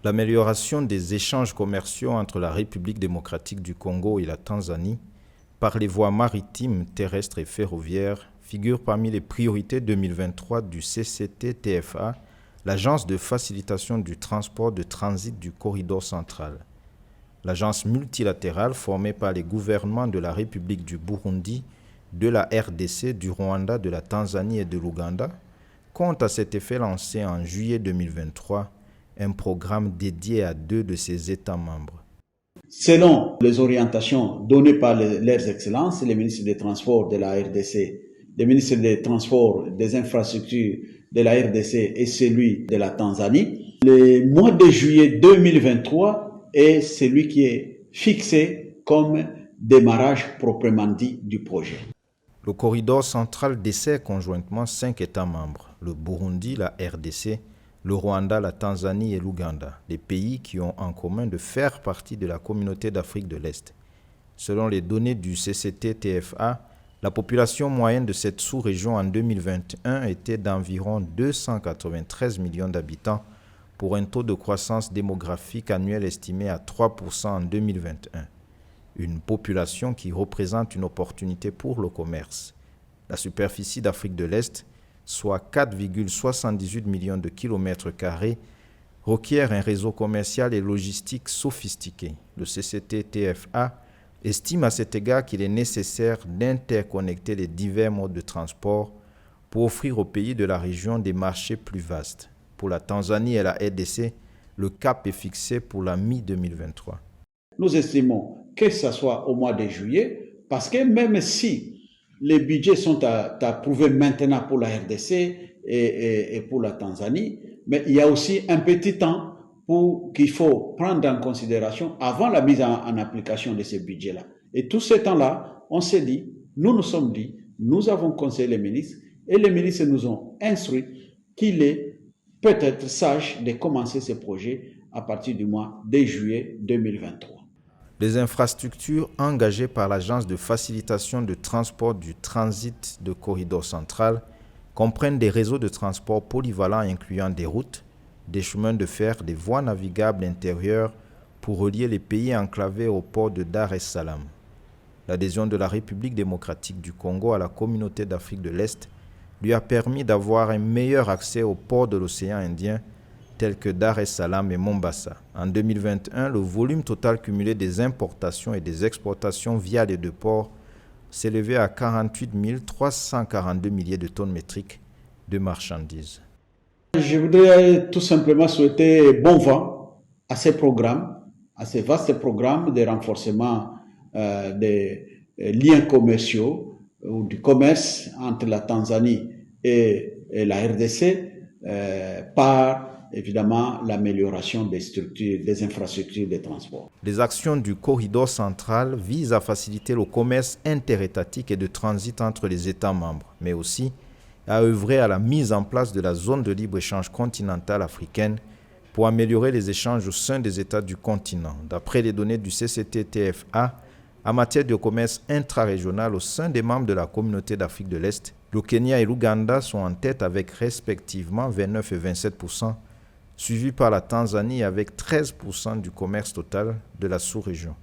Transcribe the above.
L'amélioration des échanges commerciaux entre la République démocratique du Congo et la Tanzanie par les voies maritimes, terrestres et ferroviaires figure parmi les priorités 2023 du CCT-TFA, l'Agence de facilitation du transport de transit du corridor central. L'agence multilatérale formée par les gouvernements de la République du Burundi, de la RDC, du Rwanda, de la Tanzanie et de l'Ouganda compte à cet effet lancer en juillet 2023 un programme dédié à 2 de ses États membres. Selon les orientations données par leurs excellences, les ministres des Transports de la RDC, les ministres des Transports des Infrastructures de la RDC et celui de la Tanzanie, le mois de juillet 2023 est celui qui est fixé comme démarrage proprement dit du projet. Le corridor central dessert conjointement 5 États membres, le Burundi, la RDC, le Rwanda, la Tanzanie et l'Ouganda, des pays qui ont en commun de faire partie de la communauté d'Afrique de l'Est. Selon les données du CCT-TFA, la population moyenne de cette sous-région en 2021 était d'environ 293 millions d'habitants pour un taux de croissance démographique annuel estimé à 3% en 2021. Une population qui représente une opportunité pour le commerce. La superficie d'Afrique de l'Est, soit 4,78 millions de kilomètres carrés, requiert un réseau commercial et logistique sophistiqué. Le CCT-TFA estime à cet égard qu'il est nécessaire d'interconnecter les divers modes de transport pour offrir aux pays de la région des marchés plus vastes. Pour la Tanzanie et la RDC, le cap est fixé pour la mi-2023. Nous estimons que ce soit au mois de juillet, parce que même si les budgets sont approuvés maintenant pour la RDC et pour la Tanzanie, mais il y a aussi un petit temps qu'il faut prendre en considération avant la mise en application de ces budgets-là. Et tout ce temps-là, on s'est dit, nous sommes dit, nous avons conseillé les ministres, et les ministres nous ont instruit qu'il est peut-être sage de commencer ces projets à partir du mois de juillet 2023. Les infrastructures engagées par l'Agence de facilitation de transport du transit de corridor central comprennent des réseaux de transport polyvalents incluant des routes, des chemins de fer, des voies navigables intérieures pour relier les pays enclavés au port de Dar es Salaam. L'adhésion de la République démocratique du Congo à la communauté d'Afrique de l'Est lui a permis d'avoir un meilleur accès aux ports de l'océan Indien tels que Dar es Salaam et Mombasa. En 2021, le volume total cumulé des importations et des exportations via les 2 ports s'élevait à 48 342 milliers de tonnes métriques de marchandises. Je voudrais tout simplement souhaiter bon vent à ces programmes, à ces vastes programmes de renforcement des liens commerciaux ou du commerce entre la Tanzanie et la RDC par évidemment l'amélioration des structures, des infrastructures de transport. Les actions du corridor central visent à faciliter le commerce interétatique et de transit entre les États membres, mais aussi à œuvrer à la mise en place de la zone de libre-échange continentale africaine pour améliorer les échanges au sein des États du continent. D'après les données du CCT-TFA, en matière de commerce intra-régional au sein des membres de la communauté d'Afrique de l'Est, le Kenya et l'Ouganda sont en tête avec respectivement 29 et 27%, suivi par la Tanzanie avec 13% du commerce total de la sous-région.